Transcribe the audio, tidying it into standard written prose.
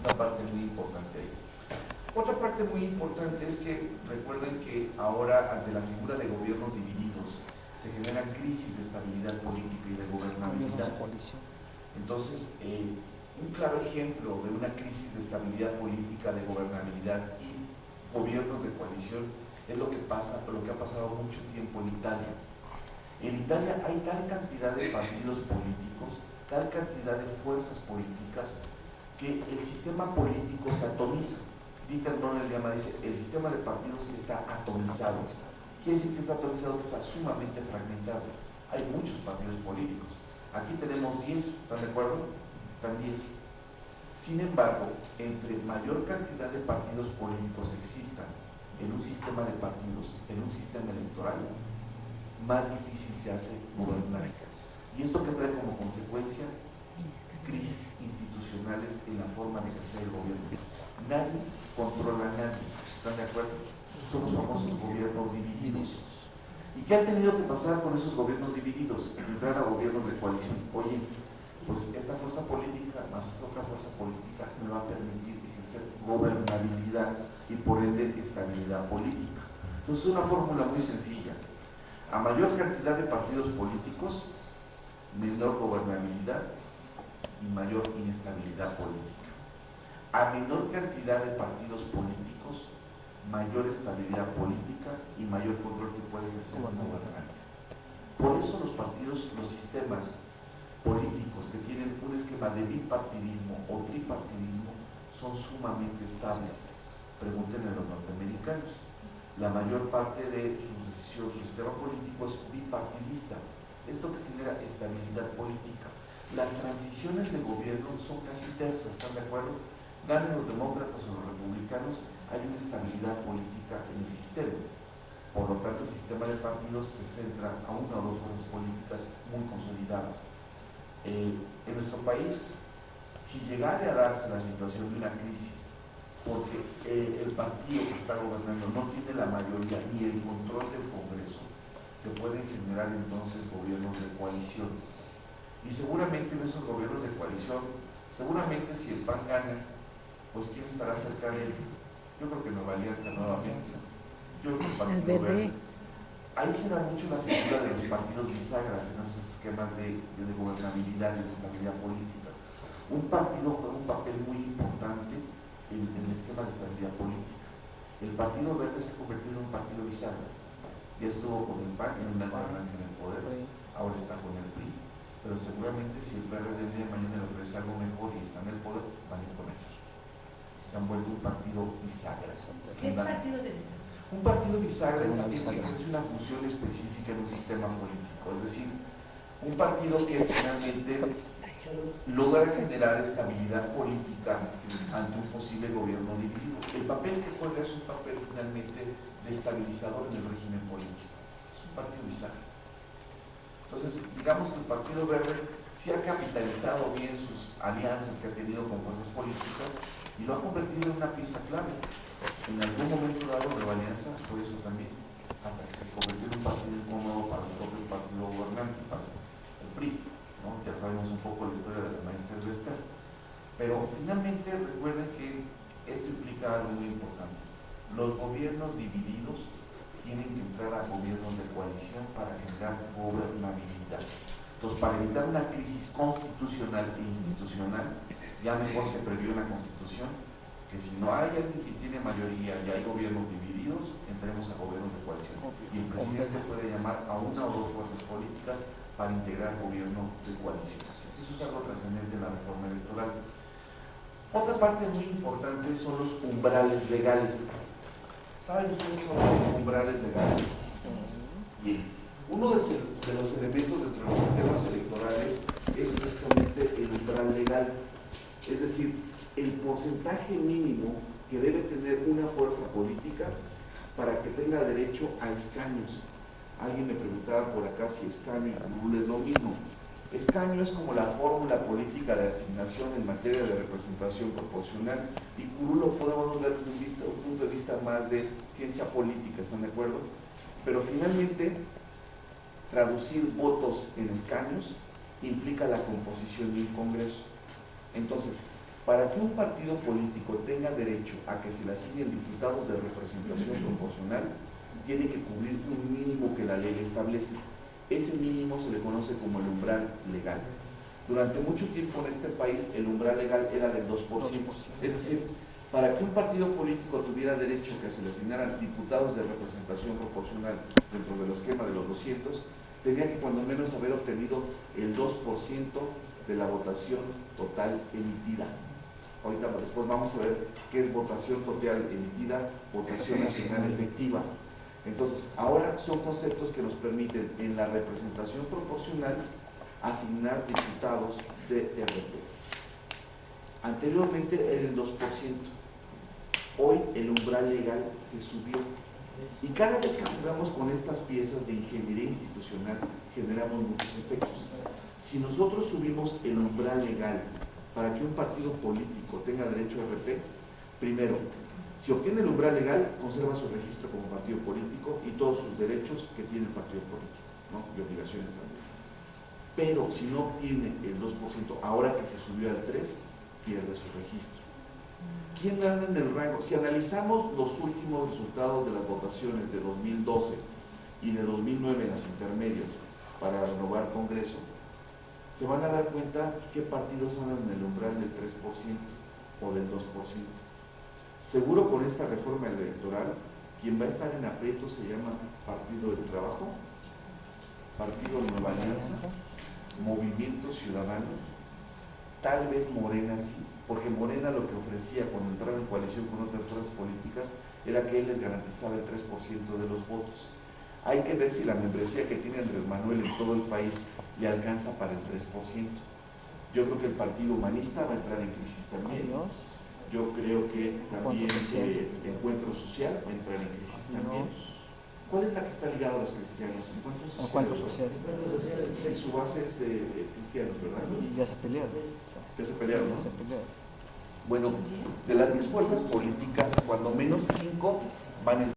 una parte muy importante ahí. Otra parte muy importante es que recuerden que ahora ante la figura de gobiernos divididos se generan crisis de estabilidad política y de gobernabilidad. Entonces, un claro ejemplo de una crisis de estabilidad política, de gobernabilidad y gobiernos de coalición es lo que pasa, lo que ha pasado mucho tiempo en Italia. En Italia hay tal cantidad de partidos políticos, tal cantidad de fuerzas políticas, que el sistema político se atomiza. Dieter Noller llama, dice, el sistema de partidos está atomizado. Quiere decir que está atomizado, que está sumamente fragmentado. Hay muchos partidos políticos. Aquí tenemos 10, ¿están de acuerdo? Están 10. Sin embargo, entre mayor cantidad de partidos políticos existan en un sistema de partidos, en un sistema electoral, más difícil se hace gobernar. Y esto que trae como consecuencia crisis institucionales en la forma de ejercer el gobierno. Nadie controla a nadie, ¿están de acuerdo? Son los famosos gobiernos divididos. ¿Y qué ha tenido que pasar con esos gobiernos divididos? Entrar a gobiernos de coalición. Oye, pues esta fuerza política más esta otra fuerza política me va a permitir ejercer gobernabilidad y por ende estabilidad política. Entonces es una fórmula muy sencilla. A mayor cantidad de partidos políticos, menor gobernabilidad y mayor inestabilidad política. A menor cantidad de partidos políticos, mayor estabilidad política y mayor control que puede ejercer un gobernante. Por eso los partidos, los sistemas políticos que tienen un esquema de bipartidismo o tripartidismo son sumamente estables. Pregúntenle a los norteamericanos. La mayor parte de su sistema político es bipartidista. Esto que genera estabilidad política. Las transiciones de gobierno son casi tersas, ¿están de acuerdo? Ganen los demócratas o los republicanos, hay una estabilidad política en el sistema. Por lo tanto, el sistema de partidos se centra a una o dos fuerzas políticas muy consolidadas. En nuestro país, si llegara a darse la situación de una crisis, porque el partido que está gobernando no tiene la mayoría ni el control del Congreso, se pueden generar entonces gobiernos de coalición. Y seguramente en esos gobiernos de coalición, seguramente si el PAN gana, pues ¿quién estará cerca de él? Yo creo que Nueva Alianza nuevamente. Yo creo que el Partido Verde. Ahí se da mucho la figura de los partidos bisagras en esos esquemas de gobernabilidad y de estabilidad política. Un partido juega un papel muy importante en el esquema de estabilidad política. El Partido Verde se ha convertido en un partido bisagra. Ya estuvo con el PAN en una alternancia en el poder, ahora está con el PRI, pero seguramente si el PRD el día de mañana le ofrece algo mejor y está en el poder, van a ir con ellos. Se han vuelto un partido bisagra. ¿Qué es partido de bisagra? Un partido bisagra es alguien que ejerce una función específica en un sistema político, es decir, un partido que finalmente logra generar estabilidad política ante un posible gobierno dividido. El papel que juega es un papel finalmente de estabilizador en el régimen político. Es un partido bisagra. Entonces, digamos que el Partido Verde sí ha capitalizado bien sus alianzas que ha tenido con fuerzas políticas y lo ha convertido en una pieza clave. En algún momento dado Nueva Alianza fue eso también, hasta que se convirtió en un partido incómodo para el propio partido gobernante, para el PRI, ¿no? Ya sabemos un poco la historia de la maestra Lester. Pero finalmente recuerden que esto implica algo muy importante. Los gobiernos divididos tienen que entrar a gobiernos de coalición para generar gobernabilidad. Entonces, para evitar una crisis constitucional e institucional, ya mejor se previó en la Constitución que si no hay alguien que tiene mayoría y hay gobiernos divididos, entremos a gobiernos de coalición. Y el presidente puede llamar a una o dos fuerzas políticas para integrar gobierno de coalición. Eso es algo trascendente en la reforma electoral. Otra parte muy importante son los umbrales legales. ¿Saben qué son los umbrales legales? Bien, uno de los elementos dentro de los sistemas electorales es precisamente el umbral legal. Es decir, el porcentaje mínimo que debe tener una fuerza política para que tenga derecho a escaños. Alguien me preguntaba por acá si escaño y curul es lo mismo. Escaño es como la fórmula política de asignación en materia de representación proporcional y curul lo podemos ver desde un punto de vista más de ciencia política, ¿están de acuerdo? Pero finalmente, traducir votos en escaños implica la composición de un Congreso. Entonces, Para que un partido político tenga derecho a que se le asignen diputados de representación proporcional, tiene que cubrir un mínimo que la ley establece. Ese mínimo se le conoce como el umbral legal. Durante mucho tiempo en este país el umbral legal era del 2%. Es decir, para que un partido político tuviera derecho a que se le asignaran diputados de representación proporcional dentro del esquema de los 200, tenía que cuando menos haber obtenido el 2% de la votación total emitida. Ahorita después vamos a ver qué es votación total emitida, votación nacional efectiva. Entonces, ahora son conceptos que nos permiten en la representación proporcional asignar diputados de RP. Anteriormente era el 2%. Hoy el umbral legal se subió. Y cada vez que jugamos con estas piezas de ingeniería institucional, generamos muchos efectos. Si nosotros subimos el umbral legal para que un partido político tenga derecho a RP, primero, si obtiene el umbral legal, conserva su registro como partido político y todos sus derechos que tiene el partido político, ¿no? Y obligaciones también. Pero si no obtiene el 2%, ahora que se subió al 3%, pierde su registro. ¿Quién anda en el rango? Si analizamos los últimos resultados de las votaciones de 2012 y de 2009 en las intermedias para renovar Congreso, se van a dar cuenta qué partidos andan en el umbral del 3% o del 2%. Seguro con esta reforma electoral, quien va a estar en aprieto se llama Partido del Trabajo, Partido Nueva Alianza, Movimiento Ciudadano, tal vez Morena sí, porque Morena lo que ofrecía cuando entraba en coalición con otras fuerzas políticas era que él les garantizaba el 3% de los votos. Hay que ver si la membresía que tiene Andrés Manuel en todo el país le alcanza para el 3%. Yo creo que el Partido Humanista va a entrar en crisis también. Yo creo que también Encuentro Social va a entrar en crisis también. ¿Cuál es la que está ligada a los cristianos? Encuentro Social. Sí, su base es de cristianos, ¿verdad? Y ya se pelearon. Ya se pelearon, ¿no? Ya se pelearon. Bueno, de las 10 fuerzas políticas, cuando menos 5 van en